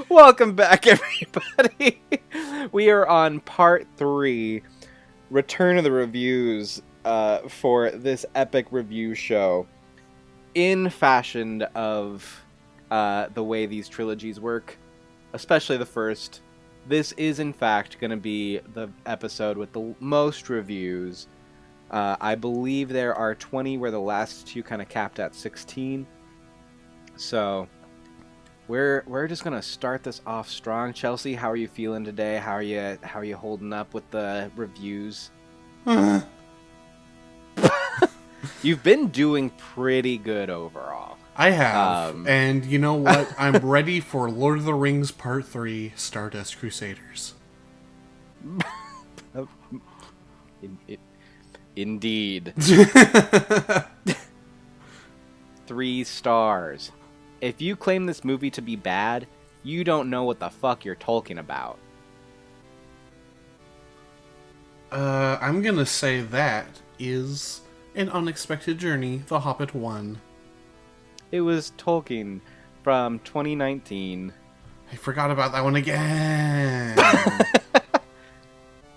Welcome back, everybody. We are on part 3, Return of the Reviews, for this epic review show. In fashion of the way these trilogies work, especially the first, this is in fact going to be the episode with the most reviews. I believe there are 20, where the last two kind of capped at 16. So we're just gonna start this off strong. Chelsea, how are you feeling today? How are you holding up with the reviews? You've been doing pretty good overall. I have, and you know what? I'm ready for Lord of the Rings Part 3, Stardust Crusaders. Indeed. 3 stars. If you claim this movie to be bad, you don't know what the fuck you're talking about. I'm gonna say that is An Unexpected Journey, The Hobbit 1. It was Tolkien from 2019. I forgot about that one again.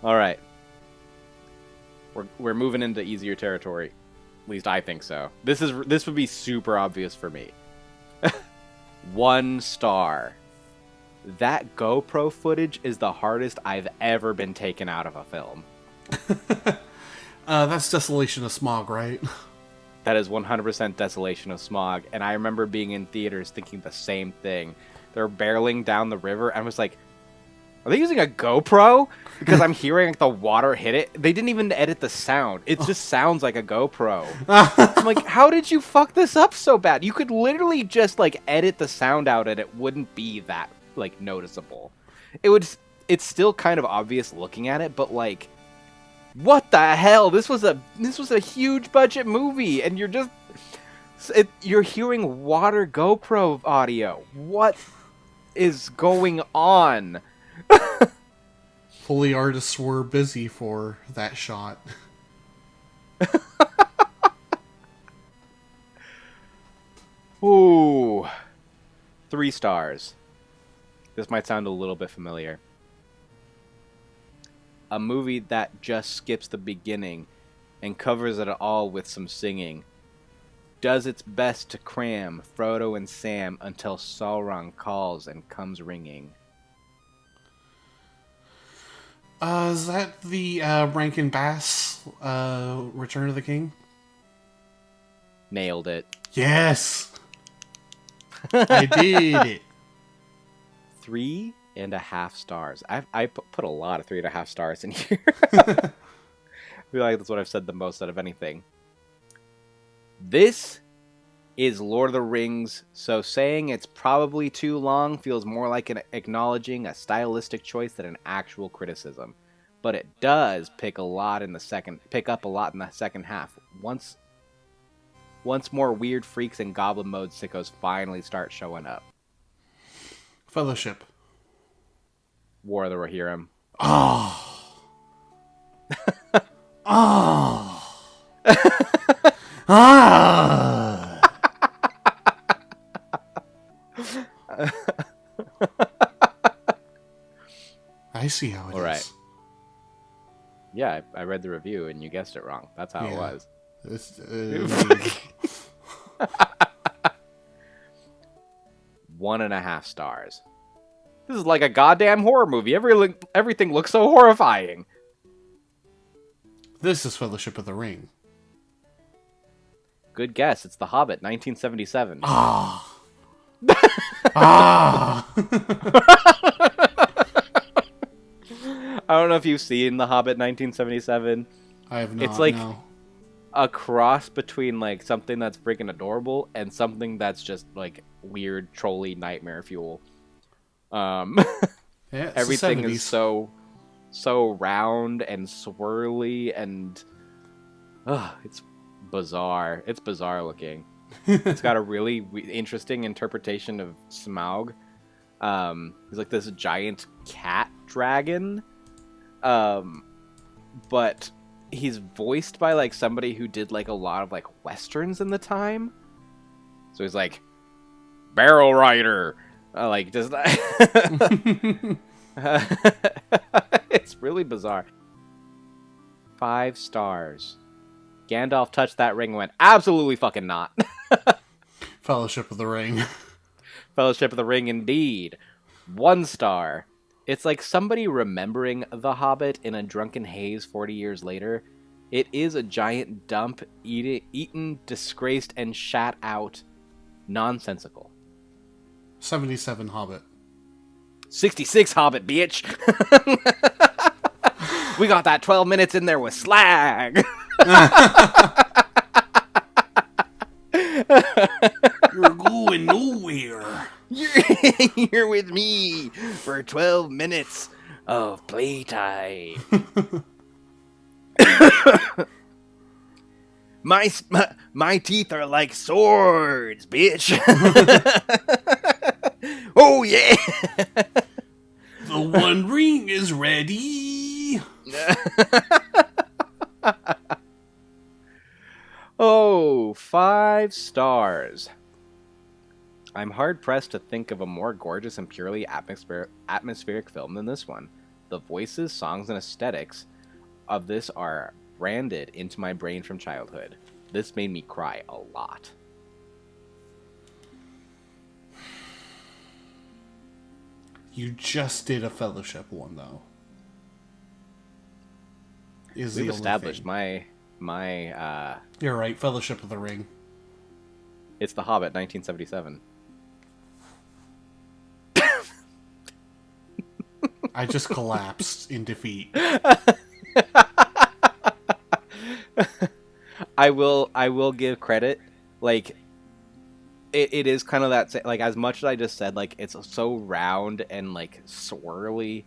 All right. We're moving into easier territory. At least I think so. This would be super obvious for me. 1 star. That GoPro footage is the hardest I've ever been taken out of a film. That's Desolation of Smog, right? That is 100% Desolation of Smog, and I remember being in theaters thinking the same thing. They're barreling down the river, and I was like, are they using a GoPro? Because I'm hearing like, the water hit it. They didn't even edit the sound. It just sounds like a GoPro. I'm like, how did you fuck this up so bad? You could literally just like edit the sound out and it wouldn't be that like noticeable. It's still kind of obvious looking at it, but like, what the hell? This was a huge budget movie, and you're hearing water GoPro audio. What is going on? Foley artists were busy for that shot. Ooh. 3 stars. This might sound a little bit familiar. A movie that just skips the beginning and covers it all with some singing. Does its best to cram Frodo and Sam until Sauron calls and comes ringing. Is that the Rankin Bass Return of the King? Nailed it. Yes! I did it. 3.5 stars. I put a lot of 3.5 stars in here. I feel like that's what I've said the most out of anything. This is Lord of the Rings, so saying it's probably too long feels more like acknowledging a stylistic choice than an actual criticism. But it does pick up a lot in the second half. Once more weird freaks and goblin mode sickos finally start showing up. Fellowship. War of the Rohirrim. Oh. Oh. Ah. I see how it is. Right. Yeah, I read the review and you guessed it wrong. That's how it was. 1.5 stars. This is like a goddamn horror movie. Everything looks so horrifying. This is Fellowship of the Ring. Good guess. It's The Hobbit, 1977. Ah. Ah. I don't know if you've seen The Hobbit, 1977. I have not. It's like no. a cross between like something that's freaking adorable and something that's just like weird trolly nightmare fuel. Yeah, Everything is so round and swirly and it's bizarre. It's bizarre looking. It's got a really interesting interpretation of Smaug. He's like this giant cat dragon, but he's voiced by like somebody who did like a lot of like westerns in the time. So he's like Barrel Rider, Like, does that... It's really bizarre. 5 stars. Gandalf touched that ring and went, absolutely fucking not. Fellowship of the Ring. Fellowship of the Ring, indeed. 1 star. It's like somebody remembering The Hobbit in a drunken haze 40 years later. It is a giant dump, eaten, disgraced, and shat out. Nonsensical. 77 Hobbit. 66 Hobbit, bitch! We got that 12 minutes in there with slag! You're going nowhere. You're with me for 12 minutes of playtime. My teeth are like swords, bitch. Oh, yeah. The One Ring is ready. Oh, 5 stars. I'm hard-pressed to think of a more gorgeous and purely atmospheric film than this one. The voices, songs, and aesthetics of this are branded into my brain from childhood. This made me cry a lot. You just did a Fellowship one, though. We've established my You're right, Fellowship of the Ring. It's The Hobbit, 1977. I just collapsed in defeat. I will give credit. Like, it is kind of that, like, as much as I just said, like, it's so round and, like, swirly.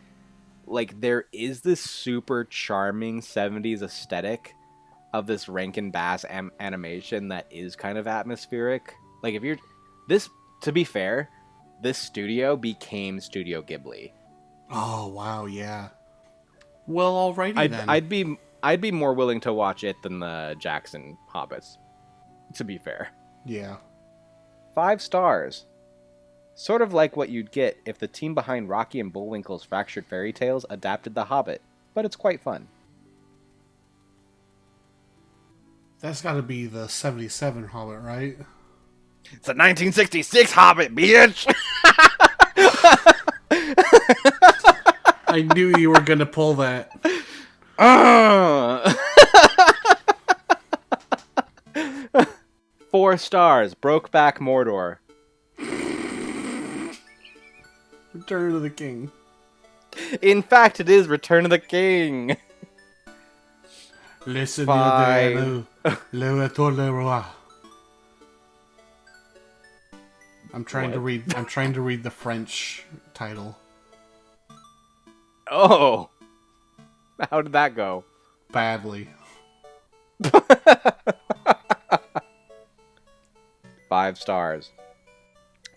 Like, there is this super charming 70s aesthetic of this Rankin Bass animation that is kind of atmospheric. Like, if you're... This, to be fair, this studio became Studio Ghibli. Oh, wow, yeah. Well, alrighty then. I'd be more willing to watch it than the Jackson Hobbits, to be fair. Yeah. 5 stars. Sort of like what you'd get if the team behind Rocky and Bullwinkle's Fractured Fairy Tales adapted The Hobbit, but it's quite fun. That's gotta be the 77 Hobbit, right? It's a 1966 Hobbit, bitch! I knew you were gonna pull that. 4 stars. Brokeback Mordor. Return of the King. In fact, it is Return of the King. Listen, 5. I'm trying to read. I'm trying to read the French title. Oh, how did that go? Badly. 5 stars.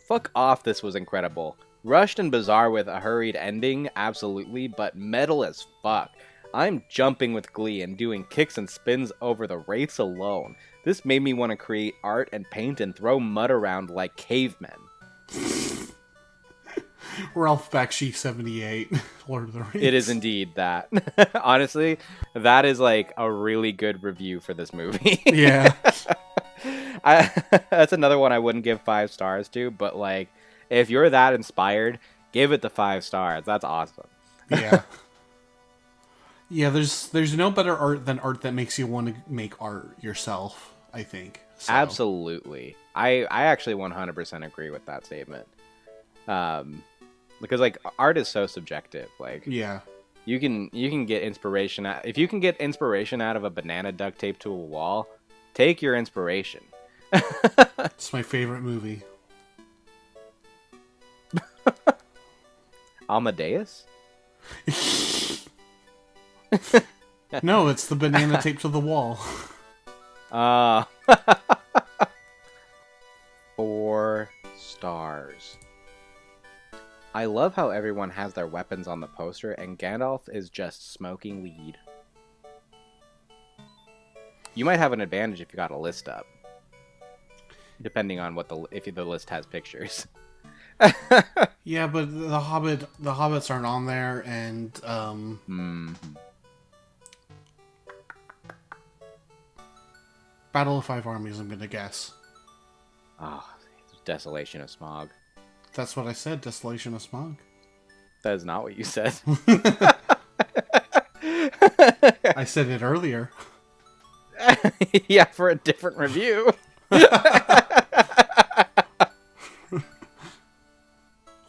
Fuck off, this was incredible. Rushed and bizarre with a hurried ending, absolutely, but metal as fuck. I'm jumping with glee and doing kicks and spins over the wraiths alone. This made me want to create art and paint and throw mud around like cavemen. Ralph Bakshi 78, Lord of the Rings. It is indeed that. Honestly, that is like a really good review for this movie. Yeah. That's another one I wouldn't give 5 stars to, but like, if you're that inspired, give it the 5 stars. That's awesome. Yeah. Yeah, there's no better art than art that makes you want to make art yourself, I think. So. Absolutely. I actually 100% agree with that statement. Because like art is so subjective. Like, yeah. You can get inspiration if you can get inspiration out of a banana duct taped to a wall, take your inspiration. It's my favorite movie. Amadeus? No, it's the banana taped to the wall. 4 stars. I love how everyone has their weapons on the poster and Gandalf is just smoking weed. You might have an advantage if you got a list up. Depending on what if the list has pictures. Yeah, but the hobbits aren't on there, and Battle of Five Armies. I'm gonna guess. Oh, Desolation of Smog. That's what I said. Desolation of Smog. That is not what you said. I said it earlier. Yeah, for a different review.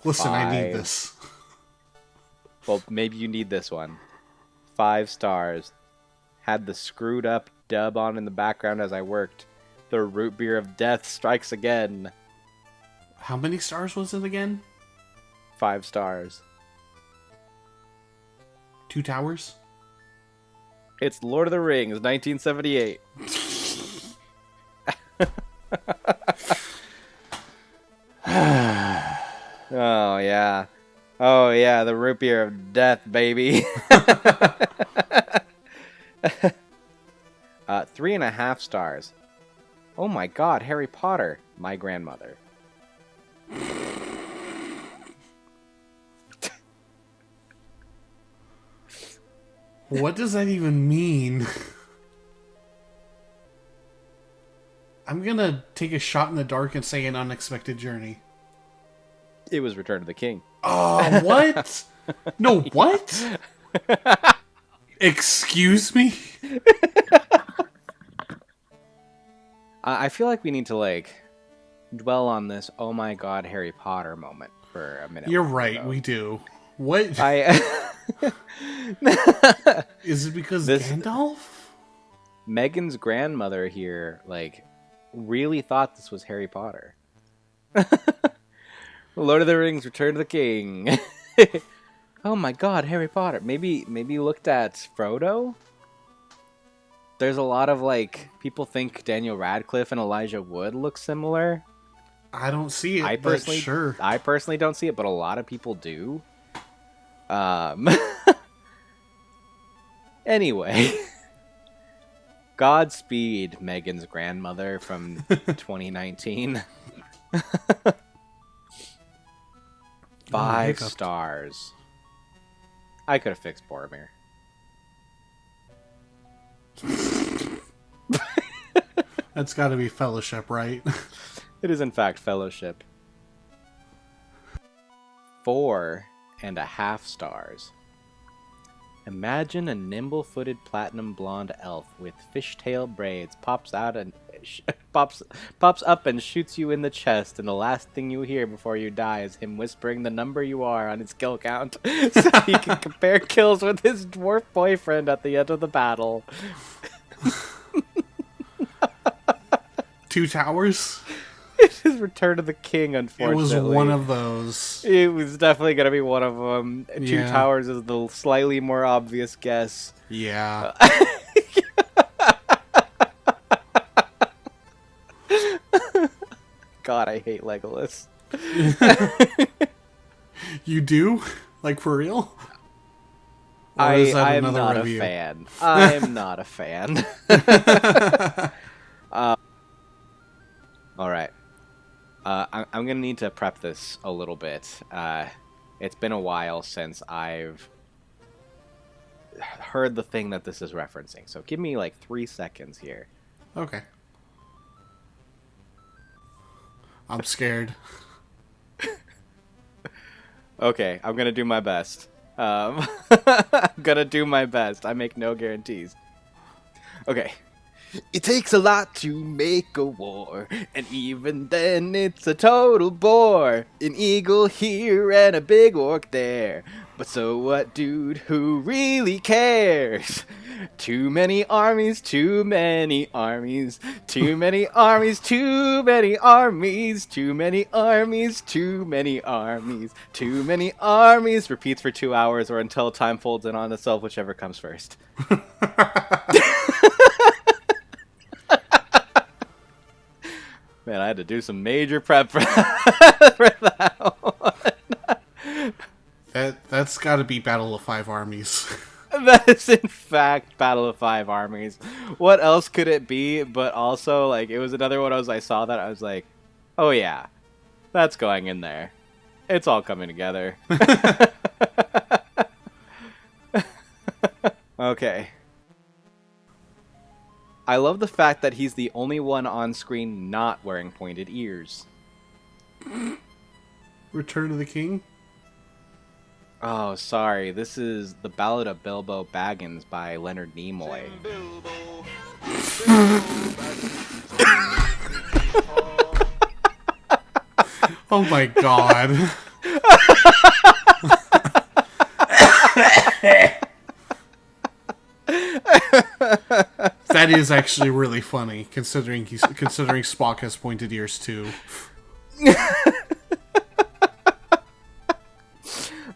Listen, I need 5. this. Well, maybe you need this one. 5 stars. Had the screwed up dub on in the background as I worked. The root beer of death strikes again. How many stars was it again? 5 stars. 2 towers? It's Lord of the Rings, 1978. Oh, yeah. Oh, yeah, the root beer of death, baby. 3.5 stars. Oh my god, Harry Potter. My grandmother. What does that even mean? I'm gonna take a shot in the dark and say An Unexpected Journey. It was Return of the King. Oh, what? No, what? Excuse me? I feel like we need to, like, dwell on this oh my god Harry Potter moment for a minute. You're right, we do. What? Is it because Gandalf? Megan's grandmother here, like, really thought this was Harry Potter. Lord of the Rings, Return of the King. Oh my god, Harry Potter. Maybe looked at Frodo? There's a lot of, like, people think Daniel Radcliffe and Elijah Wood look similar. I don't see it, I personally, sure. I personally don't see it, but a lot of people do. Anyway. Godspeed, Megan's grandmother from 2019. 5 stars. I could have fixed Boromir. That's gotta be Fellowship, right? It is in fact Fellowship. 4.5 stars. Imagine a nimble-footed platinum blonde elf with fishtail braids pops up and shoots you in the chest, and the last thing you hear before you die is him whispering the number you are on his kill count, so he can compare kills with his dwarf boyfriend at the end of the battle. 2 towers? It is Return of the King, unfortunately. It was one of those. It was definitely going to be one of them. Yeah. 2 towers is the slightly more obvious guess. Yeah. God, I hate Legolas. You do? Like, for real? I'm not a fan. I'm not a fan. Alright. I'm going to need to prep this a little bit. It's been a while since I've heard the thing that this is referencing. So give me like 3 seconds here. Okay. I'm scared. Okay, I'm going to do my best. I'm going to do my best. I make no guarantees. Okay. It takes a lot to make a war, and even then it's a total bore. An eagle here and a big orc there. But so what, dude, who really cares? Too many armies, too many armies. Too many armies, too many armies. Too many armies, too many armies. Too many armies. Repeats for 2 hours or until time folds in on itself, whichever comes first. Man, I had to do some major prep for that one. That's gotta be Battle of Five Armies. That is, in fact, Battle of Five Armies. What else could it be? But also, like, it was another one I saw that I was like, oh yeah, that's going in there. It's all coming together. Okay. I love the fact that he's the only one on screen not wearing pointed ears. Return of the King? Oh, sorry. This is The Ballad of Bilbo Baggins by Leonard Nimoy. Oh my god. That is actually really funny, considering Spock has pointed ears too.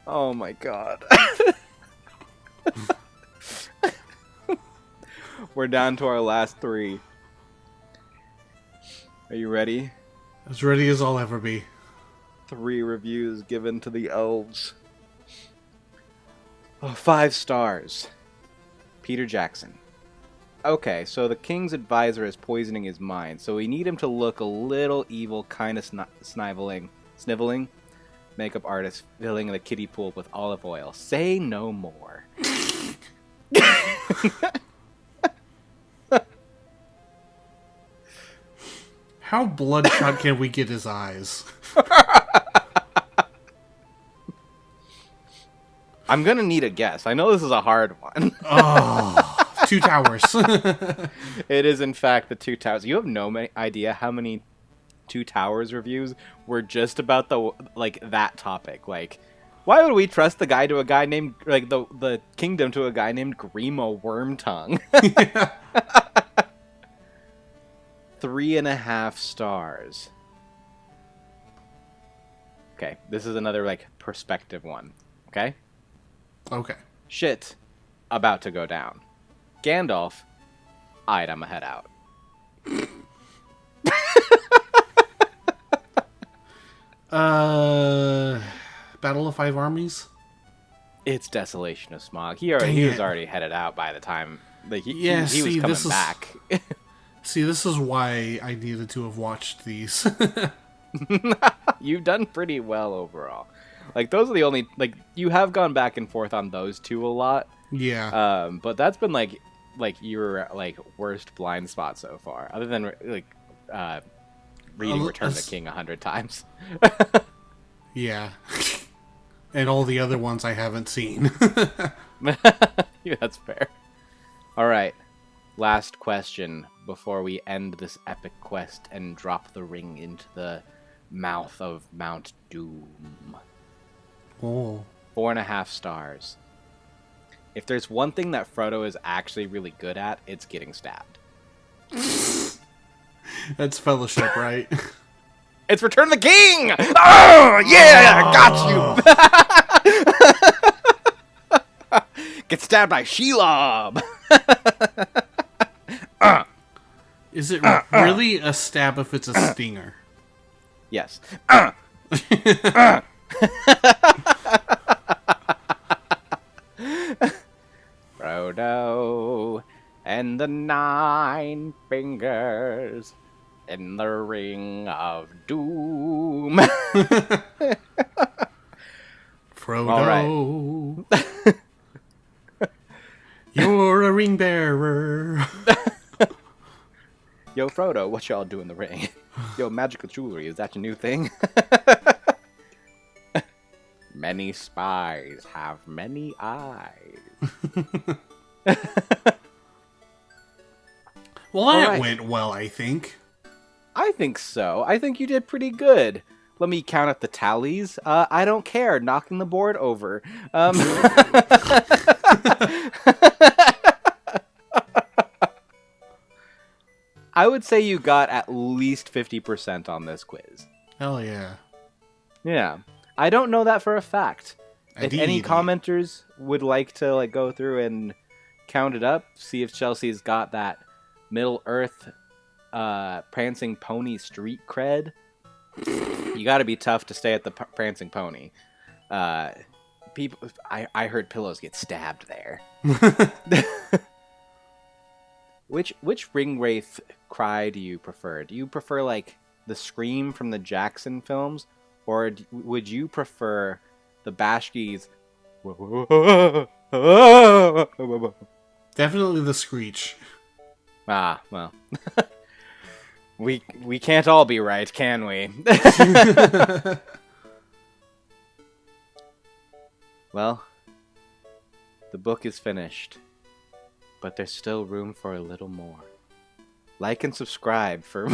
Oh my god. We're down to our last 3. Are you ready? As ready as I'll ever be. 3 reviews given to the elves. 5 stars. Peter Jackson. Okay, so the king's advisor is poisoning his mind, so we need him to look a little evil, kind of sniveling. Makeup artist filling the kiddie pool with olive oil. Say no more. How bloodshot can we get his eyes? I'm gonna need a guess. I know this is a hard one. Oh, Two Towers. It is, in fact, the Two Towers. You have no idea how many Two Towers reviews were just about that topic. Like, why would we trust the guy to a guy named, like, the kingdom to a guy named Grimo Wormtongue? 3.5 stars. Okay, this is another, like, perspective one. Okay? Okay. Shit about to go down. Gandalf, alright, I'ma head out. Battle of Five Armies? It's Desolation of Smog. He was already headed out by the time he was coming back. See, this is why I needed to have watched these. You've done pretty well overall. Like, those are the only, like, you have gone back and forth on those two a lot. Yeah. But that's been like your worst blind spot so far, other than reading Return of the King 100 times. Yeah. And all the other ones I haven't seen. Yeah, that's fair. All right. Last question before we end this epic quest and drop the ring into the mouth of Mount Doom. Oh. 4.5 stars. If there's one thing that Frodo is actually really good at, it's getting stabbed. That's Fellowship, right? It's Return of the King! Oh, yeah! Got you! Get stabbed by Shelob! Is it really a stab if it's a stinger? Yes. Frodo and the 9 fingers in the ring of doom. Frodo, right. You're a ring bearer. Yo, Frodo, what y'all do in the ring? Yo, magical jewelry, is that your new thing? Many spies have many eyes. Well, that went well, I think. I think so. I think you did pretty good. Let me count up the tallies. I don't care. Knocking the board over. I would say you got at least 50% on this quiz. Hell yeah. Yeah. I don't know that for a fact. If any commenters would like to go through and count it up, see if Chelsea's got that Middle-earth Prancing Pony street cred. You got to be tough to stay at the Prancing Pony. People, I heard pillows get stabbed there. Which ring wraith cry do you prefer? Do you prefer the scream from the Jackson films, or would you prefer the Bashki's? Definitely the screech. Ah, well, we can't all be right, can we? Well, the book is finished, but there's still room for a little more. Like and subscribe for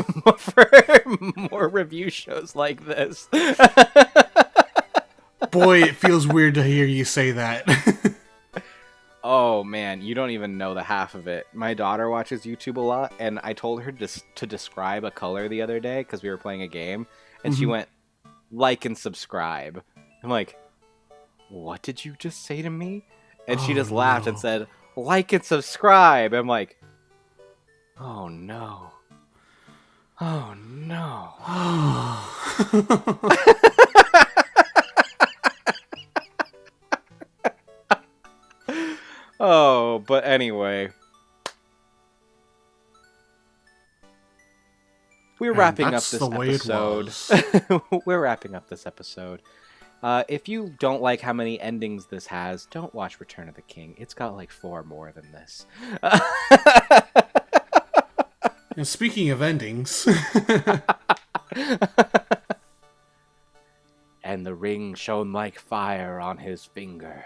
more review shows like this. Boy, it feels weird to hear you say that. Oh man, you don't even know the half of it. My daughter watches YouTube a lot, and I told her to describe a color the other day because we were playing a game, and she went, like and subscribe. I'm like, what did you just say to me? And she just laughed and said, like and subscribe. I'm like, oh no. Oh no. Oh, but anyway. We're wrapping up this episode. We're wrapping up this episode. If you don't like how many endings this has, don't watch Return of the King. It's got like 4 more than this. And speaking of endings... And the ring shone like fire on his finger.